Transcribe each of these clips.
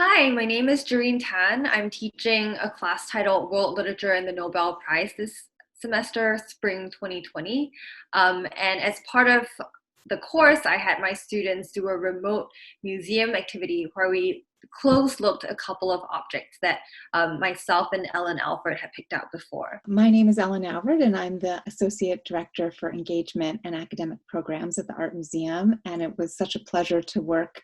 Hi, my name is Jerrine Tan. I'm teaching a class titled World Literature and the Nobel Prize this semester, spring 2020. And as part of the course, I had my students do a remote museum activity where we close looked a couple of objects that myself and Ellen Alford had picked out before. My name is Ellen Alvord, and I'm the Associate Director for Engagement and Academic Programs at the Art Museum. And it was such a pleasure to work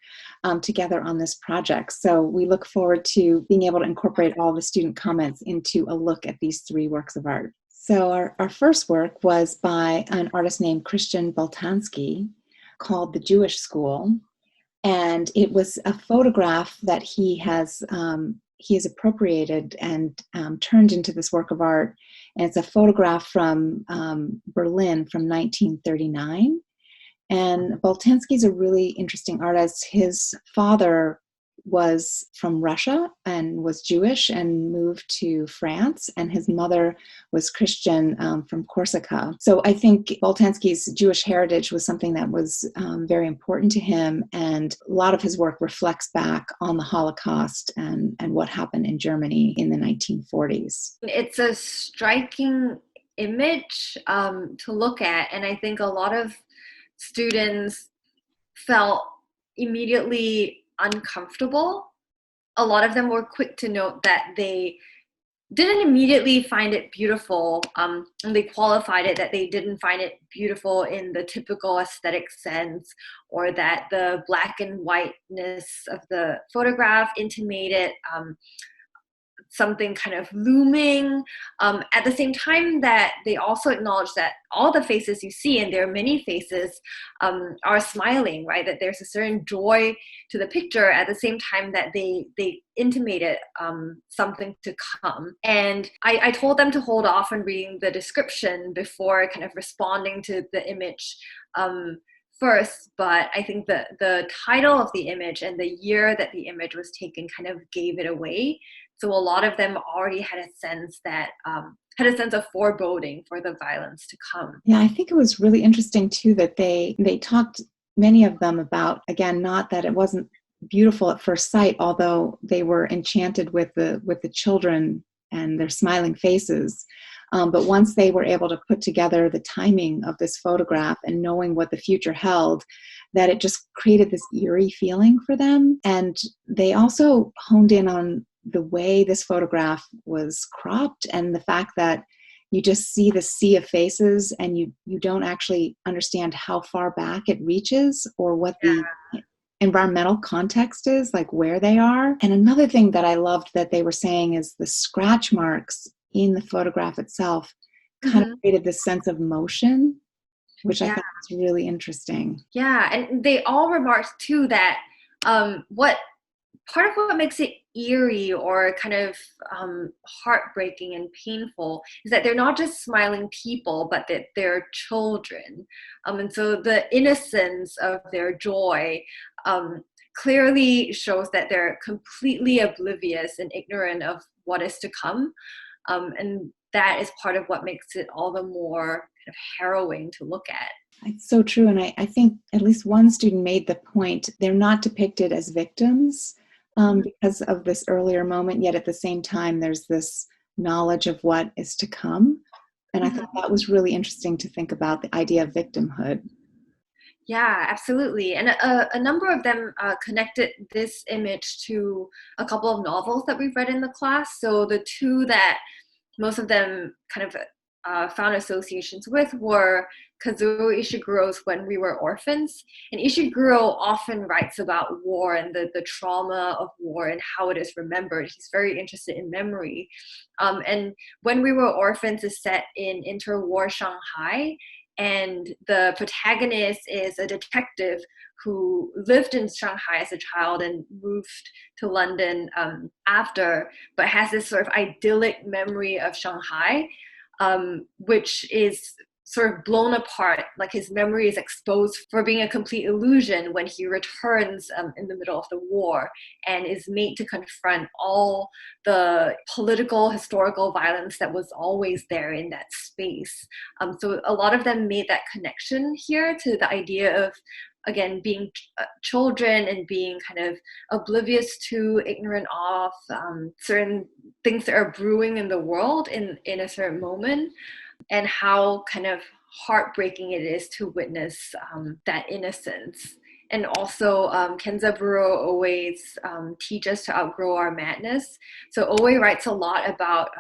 together on this project. So we look forward to being able to incorporate all the student comments into a look at these three works of art. So our first work was by an artist named Christian Boltanski called The Jewish School. And it was a photograph that he has appropriated and turned into this work of art. And it's a photograph from Berlin from 1939. And Boltanski is a really interesting artist. His father was from Russia and was Jewish and moved to France, and his mother was Christian from Corsica. So I think Boltanski's Jewish heritage was something that was very important to him, and a lot of his work reflects back on the Holocaust and what happened in Germany in the 1940s. It's a striking image to look at, and I think a lot of students felt immediately uncomfortable. A lot of them were quick to note that they didn't immediately find it beautiful, and they qualified it that they didn't find it beautiful in the typical aesthetic sense, or that the black and whiteness of the photograph intimated something kind of looming. At the same time that they also acknowledge that all the faces you see, and there are many faces, are smiling, right? That there's a certain joy to the picture at the same time that they intimated something to come. And I told them to hold off on reading the description before kind of responding to the image first, but I think the title of the image and the year that the image was taken kind of gave it away. So a lot of them already had a sense that had a sense of foreboding for the violence to come. Yeah, I think it was really interesting too that they talked, many of them, about, again, not that it wasn't beautiful at first sight, although they were enchanted with the children and their smiling faces. But once they were able to put together the timing of this photograph and knowing what the future held, that it just created this eerie feeling for them. And they also honed in on the way this photograph was cropped and the fact that you just see the sea of faces and you don't actually understand how far back it reaches or what the environmental context is, like where they are. And another thing that I loved that they were saying is the scratch marks in the photograph itself kind of created this sense of motion, which I thought was really interesting. Yeah, and they all remarked too that what part of what makes it eerie or kind of heartbreaking and painful is that they're not just smiling people, but that they're children. And so the innocence of their joy clearly shows that they're completely oblivious and ignorant of what is to come. And that is part of what makes it all the more kind of harrowing to look at. It's so true. And I think at least one student made the point, they're not depicted as victims because of this earlier moment, yet at the same time, there's this knowledge of what is to come. And I thought that was really interesting to think about the idea of victimhood. Yeah, absolutely. And a number of them connected this image to a couple of novels that we've read in the class. So the two that most of them kind of found associations with were Kazuo Ishiguro's When We Were Orphans. And Ishiguro often writes about war and the trauma of war and how it is remembered. He's very interested in memory. And When We Were Orphans is set in interwar Shanghai. And the protagonist is a detective who lived in Shanghai as a child and moved to London after, but has this sort of idyllic memory of Shanghai, which is sort of blown apart, like his memory is exposed for being a complete illusion when he returns in the middle of the war and is made to confront all the political, historical violence that was always there in that space. So a lot of them made that connection here to the idea of again, being children and being kind of oblivious to, ignorant of certain things that are brewing in the world in a certain moment, and how kind of heartbreaking it is to witness that innocence. And also, Kenzaburo always teach us to outgrow our madness. So Owe writes a lot about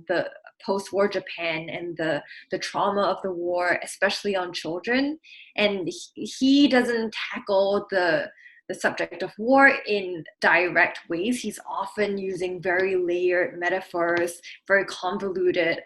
the post-war Japan and the trauma of the war, especially on children. And he doesn't tackle the subject of war in direct ways. He's often using very layered metaphors, very convoluted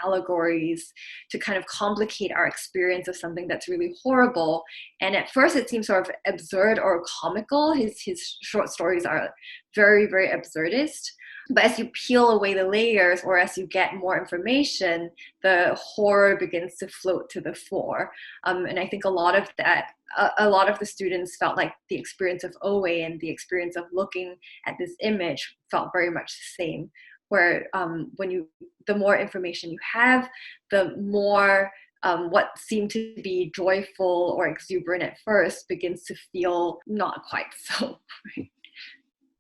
allegories to kind of complicate our experience of something that's really horrible. And at first it seems sort of absurd or comical. His short stories are very, very absurdist. But as you peel away the layers, or as you get more information, the horror begins to float to the fore. And I think a lot of the students felt like the experience of Owe and the experience of looking at this image felt very much the same. Where the more information you have, the more what seemed to be joyful or exuberant at first begins to feel not quite so. Right?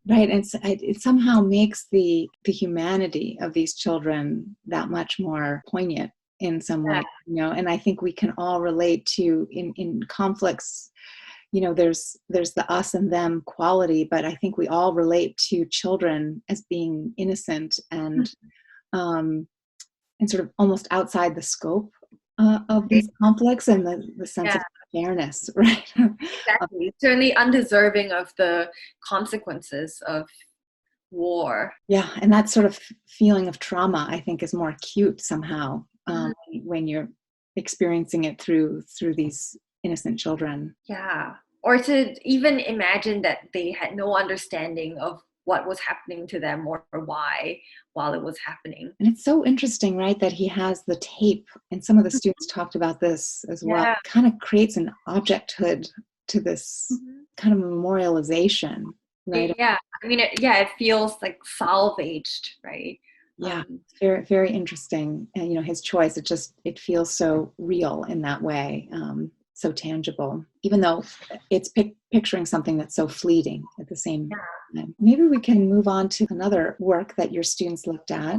Right, and it somehow makes the humanity of these children that much more poignant in some way, and I think we can all relate to in conflicts, there's the us and them quality, but I think we all relate to children as being innocent and sort of almost outside the scope of these conflicts and the sense of fairness, right? Exactly. Certainly undeserving of the consequences of war. Yeah, and that sort of feeling of trauma, I think, is more acute somehow when you're experiencing it through these innocent children. Yeah, or to even imagine that they had no understanding of what was happening to them or why while it was happening. And it's so interesting, right, that he has the tape, and some of the students talked about this as well. It kind of creates an objecthood to this kind of memorialization, right? Yeah, I mean, it feels like salvaged, right? Yeah, very, very interesting. And, his choice, it feels so real in that way, so tangible, even though it's picturing something that's so fleeting at the same time. Maybe we can move on to another work that your students looked at.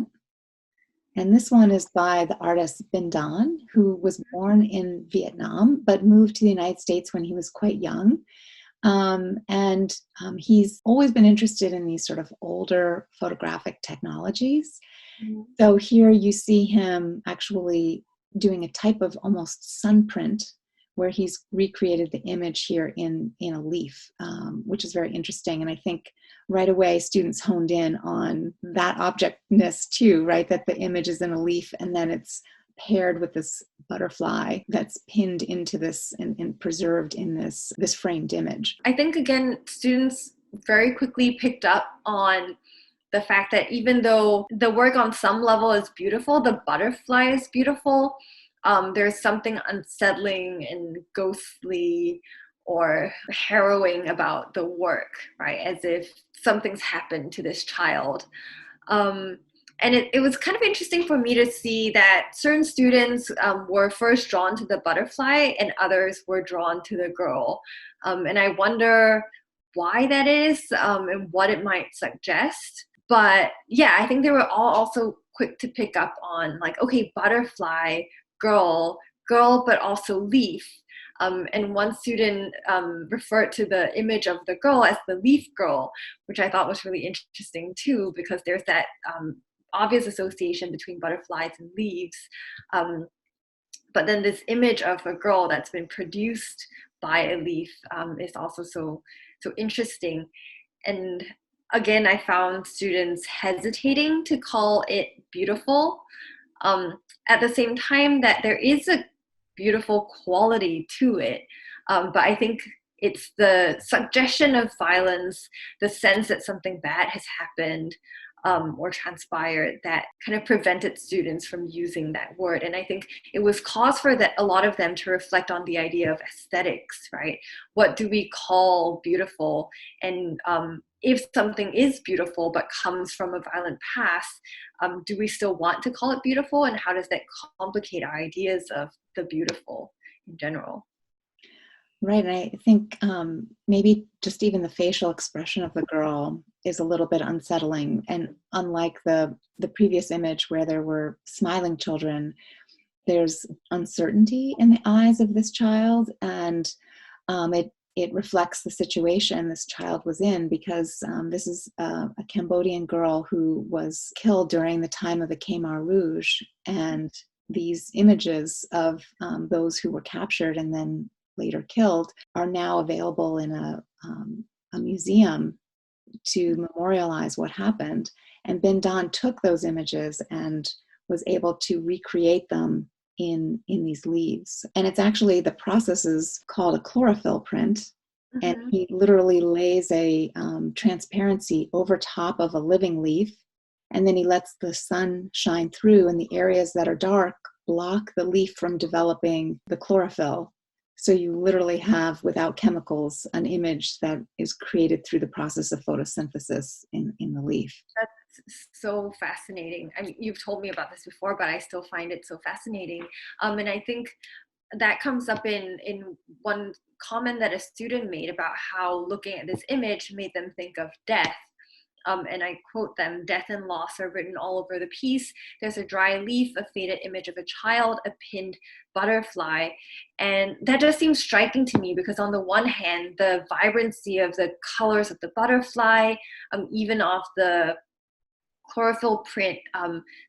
And this one is by the artist Binh Don, who was born in Vietnam, but moved to the United States when he was quite young. He's always been interested in these sort of older photographic technologies. So here you see him actually doing a type of almost sunprint where he's recreated the image here in a leaf, which is very interesting. And I think right away students honed in on that objectness too, right? That the image is in a leaf and then it's paired with this butterfly that's pinned into this and preserved in this framed image. I think, again, students very quickly picked up on the fact that even though the work on some level is beautiful, the butterfly is beautiful, there's something unsettling and ghostly or harrowing about the work, right? As if something's happened to this child. And it was kind of interesting for me to see that certain students were first drawn to the butterfly and others were drawn to the girl. And I wonder why that is and what it might suggest. But yeah, I think they were all also quick to pick up on, like, okay, butterfly, girl, but also leaf. And one student referred to the image of the girl as the leaf girl, which I thought was really interesting too, because there's that obvious association between butterflies and leaves. But then this image of a girl that's been produced by a leaf is also so interesting. And again, I found students hesitating to call it beautiful. At the same time that there is a beautiful quality to it. But I think it's the suggestion of violence, the sense that something bad has happened or transpired that kind of prevented students from using that word. And I think it was cause for a lot of them to reflect on the idea of aesthetics, right? What do we call beautiful? And if something is beautiful but comes from a violent past, do we still want to call it beautiful? And how does that complicate our ideas of the beautiful in general? Right. And I think maybe just even the facial expression of the girl is a little bit unsettling. And unlike the previous image where there were smiling children, there's uncertainty in the eyes of this child, and it reflects the situation this child was in, because this is a Cambodian girl who was killed during the time of the Khmer Rouge, and these images of those who were captured and then later killed are now available in a museum to memorialize what happened. And Ben Don took those images and was able to recreate them in these leaves. And it's actually, the process is called a chlorophyll print. And Mm-hmm. he literally lays a transparency over top of a living leaf. And then he lets the sun shine through, and the areas that are dark block the leaf from developing the chlorophyll. So you literally have, without chemicals, an image that is created through the process of photosynthesis in the leaf. That's so fascinating. I mean, you've told me about this before, but I still find it so fascinating. And I think that comes up in one comment that a student made about how looking at this image made them think of death. And I quote them: "Death and loss are written all over the piece. There's a dry leaf, a faded image of a child, a pinned butterfly." And that just seems striking to me, because on the one hand, the vibrancy of the colors of the butterfly, even off the chlorophyll print,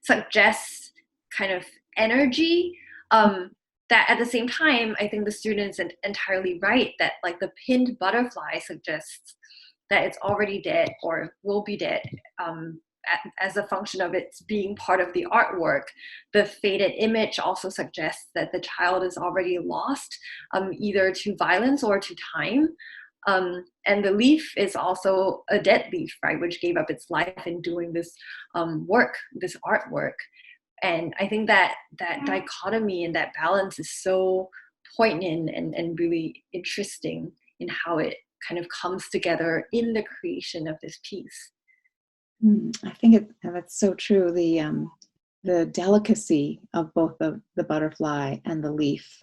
suggests kind of energy. That at the same time, I think the student's entirely right that like the pinned butterfly suggests that it's already dead or will be dead, as a function of its being part of the artwork. The faded image also suggests that the child is already lost, either to violence or to time. And the leaf is also a dead leaf, right, which gave up its life in doing this work, this artwork. And I think that that dichotomy and that balance is so poignant and really interesting in how it kind of comes together in the creation of this piece. I think that's so true. The delicacy of both the butterfly and the leaf,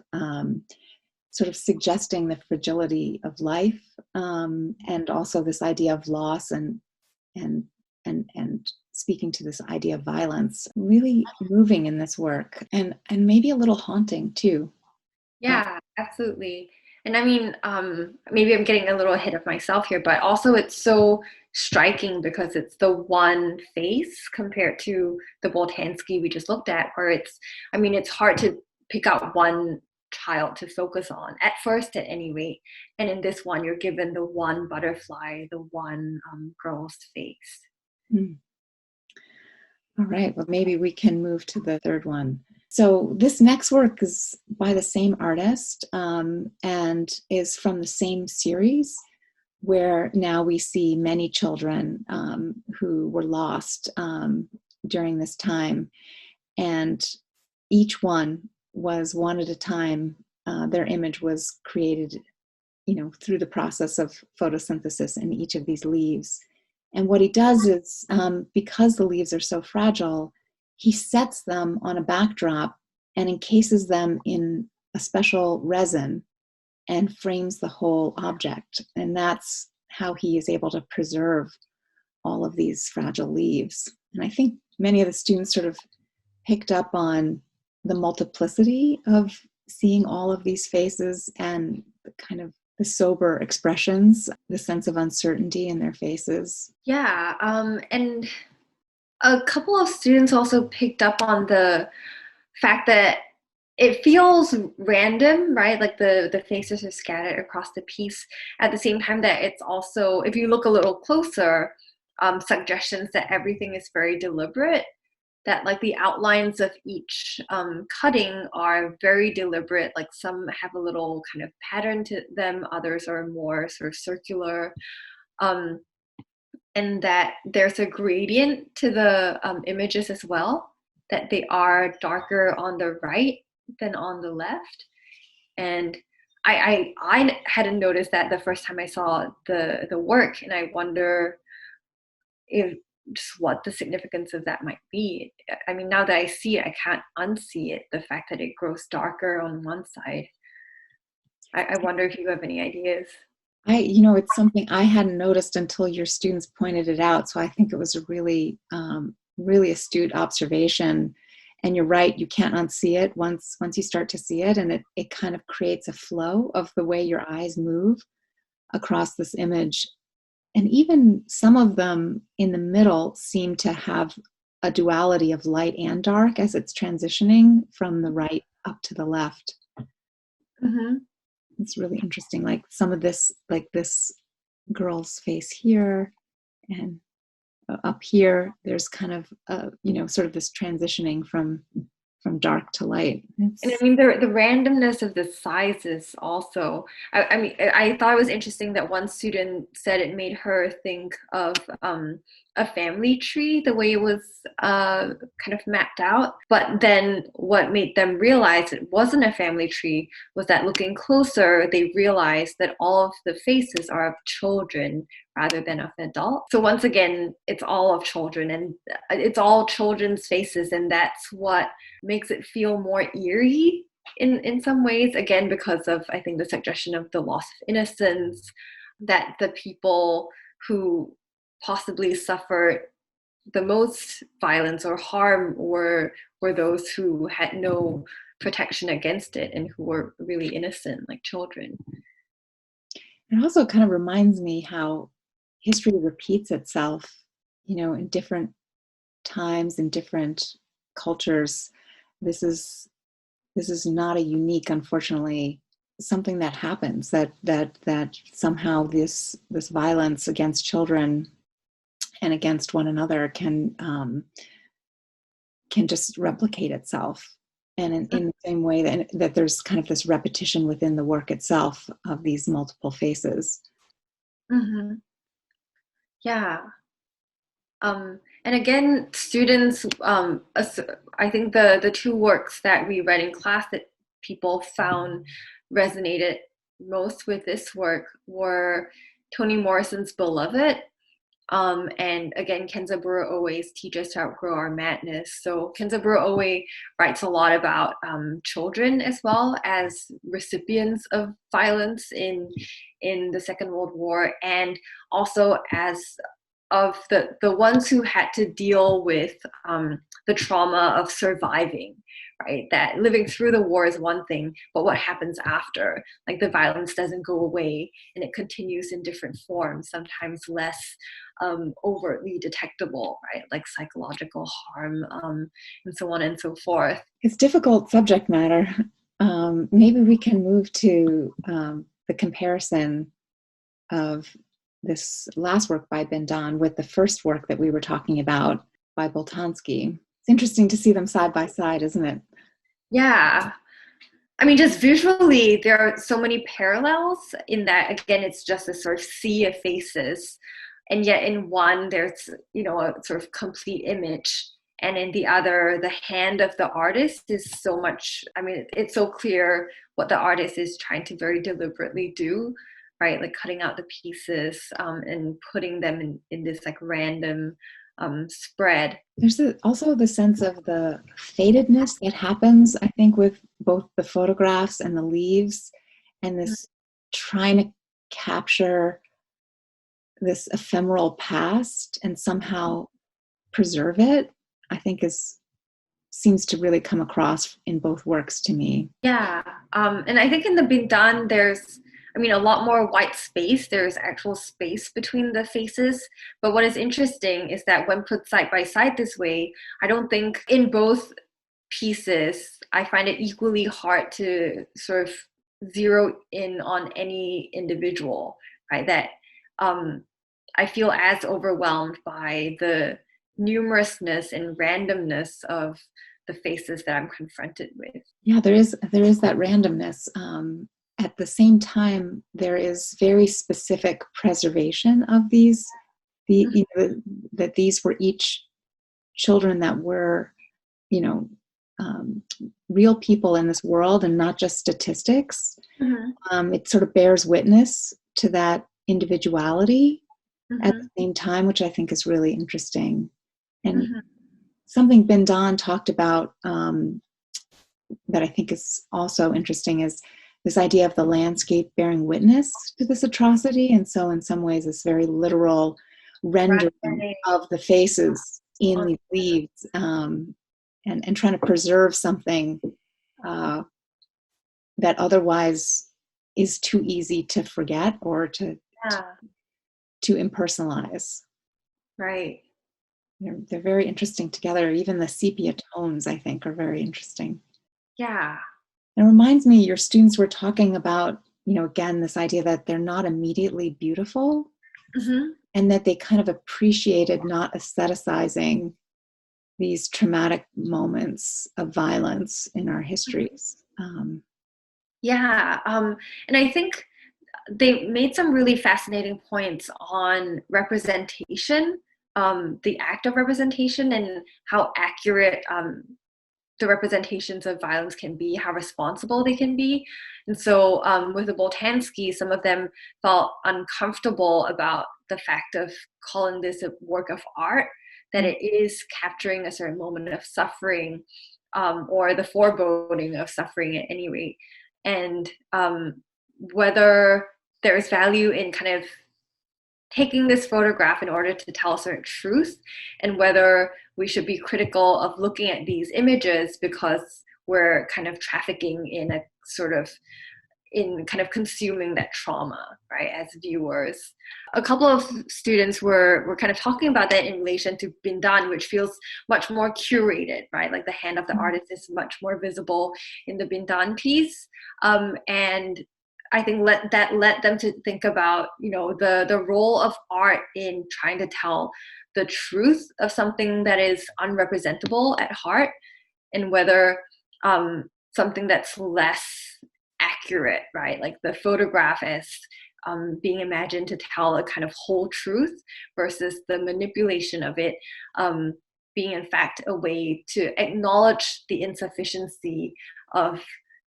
sort of suggesting the fragility of life, and also this idea of loss, and and speaking to this idea of violence, really moving in this work, and maybe a little haunting too. Yeah, absolutely. And I mean, maybe I'm getting a little ahead of myself here, but also it's so striking because it's the one face compared to the Boltanski we just looked at, where it's, I mean, it's hard to pick out one child to focus on, at first at any rate. And in this one, you're given the one butterfly, the one girl's face. Mm. All right, well, maybe we can move to the third one. So this next work is by the same artist, and is from the same series, where now we see many children who were lost during this time. And each one was one at a time. Their image was created, through the process of photosynthesis in each of these leaves. And what he does is, because the leaves are so fragile, he sets them on a backdrop and encases them in a special resin and frames the whole object. And that's how he is able to preserve all of these fragile leaves. And I think many of the students sort of picked up on the multiplicity of seeing all of these faces, and the kind of the sober expressions, the sense of uncertainty in their faces. Yeah, and a couple of students also picked up on the fact that it feels random, right? Like the faces are scattered across the piece. At the same time, that it's also, if you look a little closer, suggestions that everything is very deliberate. That like the outlines of each cutting are very deliberate. Like some have a little kind of pattern to them, others are more sort of circular. Um, and that there's a gradient to the images as well, that they are darker on the right than on the left. And I hadn't noticed that the first time I saw the work, and I wonder if just what the significance of that might be. I mean, now that I see it, I can't unsee it, the fact that it grows darker on one side. I wonder if you have any ideas. It's something I hadn't noticed until your students pointed it out. So I think it was a really, really astute observation. And you're right, you can't unsee it once you start to see it, and it kind of creates a flow of the way your eyes move across this image. And even some of them in the middle seem to have a duality of light and dark as it's transitioning from the right up to the left. Mm-hmm. It's really interesting. Like some of this, like this girl's face here and up here, there's kind of, sort of this transitioning from dark to light. And I mean, the randomness of the sizes also. I mean, I thought it was interesting that one student said it made her think of a family tree, the way it was kind of mapped out. But then what made them realize it wasn't a family tree was that looking closer, they realized that all of the faces are of children rather than of adults. So once again, it's all of children, and it's all children's faces, and that's what makes it feel more eerie in some ways, again, because of, I think, the suggestion of the loss of innocence, that the people who possibly suffered the most violence or harm were those who had no protection against it and who were really innocent, like children. It also kind of reminds me how history repeats itself, in different times, in different cultures. This is not a unique, unfortunately, something that happens, that somehow this violence against children and against one another can just replicate itself. And in the same way that there's kind of this repetition within the work itself of these multiple faces. Mm-hmm. Yeah. And again, students, I think the two works that we read in class that people found resonated most with this work were Toni Morrison's Beloved, and again, Kenzaburo Oe's Teach Us to Outgrow Our Madness. So Kenzaburo Oe writes a lot about children as well as recipients of violence in the Second World War, and also as of the ones who had to deal with the trauma of surviving, right? That living through the war is one thing, but what happens after? Like the violence doesn't go away and it continues in different forms, sometimes less overtly detectable, right? Like psychological harm, and so on and so forth. It's difficult subject matter. Maybe we can move to the comparison of this last work by Bindan with the first work that we were talking about by Boltanski. It's interesting to see them side by side, isn't it? Yeah. I mean, just visually, there are so many parallels in that, again, it's just a sort of sea of faces. And yet in one, there's, a sort of complete image. And in the other, the hand of the artist is so much, I mean, it's so clear what the artist is trying to very deliberately do, right? Like cutting out the pieces and putting them in this like random spread. There's also the sense of the fadedness that happens, I think, with both the photographs and the leaves, and this trying to capture this ephemeral past and somehow preserve it, I think seems to really come across in both works to me. Yeah, and I think in the Bindan, there's, a lot more white space. There's actual space between the faces. But what is interesting is that when put side by side this way, I don't think in both pieces, I find it equally hard to sort of zero in on any individual, right? That I feel as overwhelmed by the numerousness and randomness of the faces that I'm confronted with. Yeah, there is that randomness. At the same time, there is very specific preservation of these. That these were each children that were, real people in this world and not just statistics. Mm-hmm. It sort of bears witness to that individuality Mm-hmm. at the same time, which I think is really interesting. And Mm-hmm. something Bindan talked about that I think is also interesting is this idea of the landscape bearing witness to this atrocity. And so in some ways, this very literal rendering Right. of the faces in these leaves, and trying to preserve something that otherwise is too easy to forget or to Yeah. impersonalize. Right. They're very interesting together. Even the sepia tones, I think, are very interesting. Yeah. It reminds me, your students were talking about, again, this idea that they're not immediately beautiful, Mm-hmm. and that they kind of appreciated not aestheticizing these traumatic moments of violence in our histories. Yeah. And I think they made some really fascinating points on representation, the act of representation, and how accurate the representations of violence can be, how responsible they can be. And so with the Boltanski, some of them felt uncomfortable about the fact of calling this a work of art, that it is capturing a certain moment of suffering, or the foreboding of suffering at any rate. And whether there's value in kind of taking this photograph in order to tell a certain truth, and whether we should be critical of looking at these images because we're kind of trafficking in a sort of in kind of consuming that trauma, right, as viewers. A couple of students were kind of talking about that in relation to Bindan, which feels much more curated, right? Like the hand of the artist is much more visible in the Bindan piece. And I think that led them to think about, the role of art in trying to tell the truth of something that is unrepresentable at heart, and whether something that's less accurate, right? Like the photograph as being imagined to tell a kind of whole truth versus the manipulation of it being in fact a way to acknowledge the insufficiency of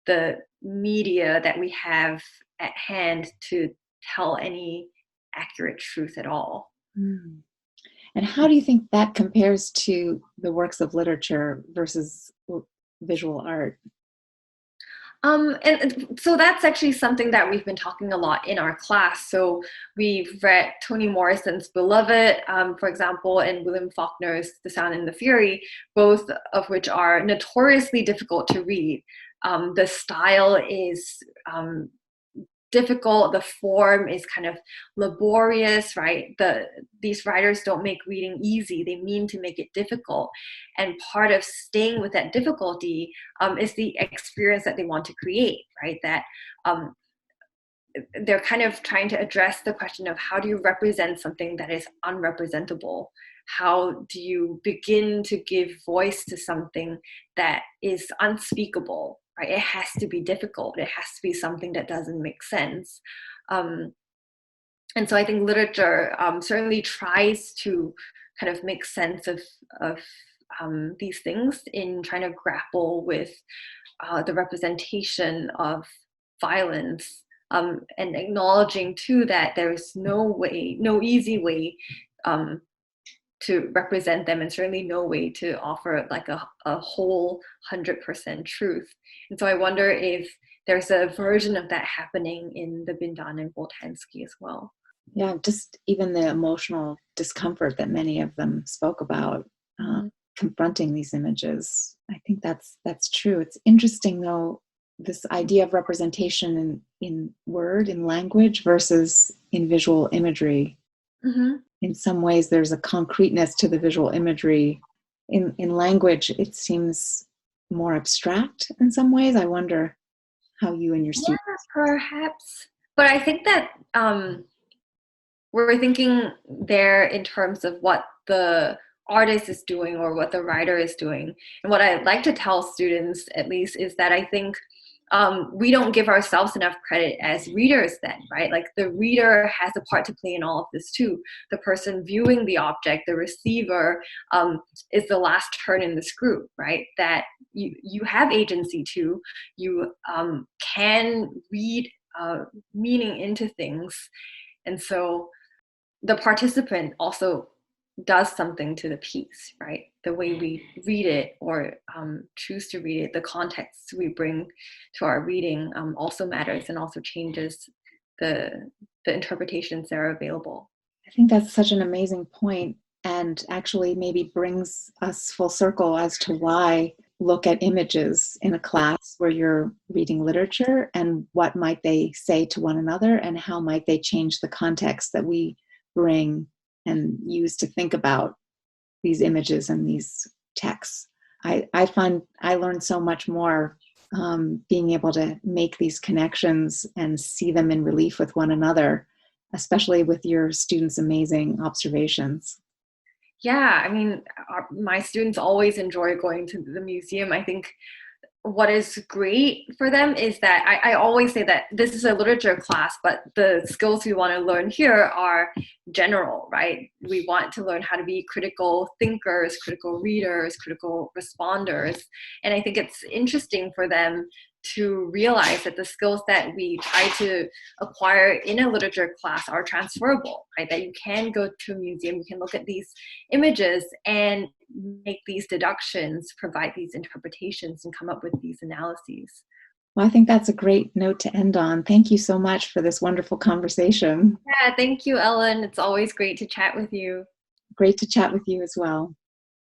the media that we have at hand to tell any accurate truth at all. Mm. And how do you think that compares to the works of literature versus visual art? And so that's actually something that we've been talking a lot in our class. So we've read Toni Morrison's Beloved, for example, and William Faulkner's The Sound and the Fury, both of which are notoriously difficult to read. The style is difficult, the form is kind of laborious, right? These writers don't make reading easy, they mean to make it difficult. And part of staying with that difficulty is the experience that they want to create, right? That they're kind of trying to address the question of how do you represent something that is unrepresentable? How do you begin to give voice to something that is unspeakable, right? It has to be difficult. It has to be something that doesn't make sense. And so I think literature certainly tries to kind of make sense of these things in trying to grapple with the representation of violence, and acknowledging too that there is no easy way to represent them, and certainly no way to offer like a whole 100% truth. And so I wonder if there's a version of that happening in the Bindan and Boltanski as well. Yeah, just even the emotional discomfort that many of them spoke about, confronting these images. I think that's true. It's interesting, though, this idea of representation in word, in language, versus in visual imagery. Mm-hmm. In some ways, there's a concreteness to the visual imagery. In language, it seems more abstract in some ways. I wonder how you and your students... Yeah, perhaps. But I think that we're thinking there in terms of what the artist is doing or what the writer is doing. And what I like to tell students, at least, is that I think we don't give ourselves enough credit as readers then, right? Like the reader has a part to play in all of this too. The person viewing the object, the receiver, is the last turn in the screw, right? That you have agency too. You can read meaning into things. And so the participant also does something to the piece, right? The way we read it or choose to read it, the context we bring to our reading also matters and also changes the interpretations that are available. I think that's such an amazing point, and actually maybe brings us full circle as to why look at images in a class where you're reading literature, and what might they say to one another, and how might they change the context that we bring and use to think about these images and these texts. I find I learned so much more being able to make these connections and see them in relief with one another, especially with your students' amazing observations. Yeah, I mean, my students always enjoy going to the museum. I think what is great for them is that I always say that this is a literature class, but the skills we want to learn here are general, right? We want to learn how to be critical thinkers, critical readers, critical responders. And I think it's interesting for them to realize that the skills that we try to acquire in a literature class are transferable, right? That you can go to a museum, you can look at these images and make these deductions, provide these interpretations, and come up with these analyses. Well, I think that's a great note to end on. Thank you so much for this wonderful conversation. Yeah, thank you, Ellen. It's always great to chat with you. Great to chat with you as well.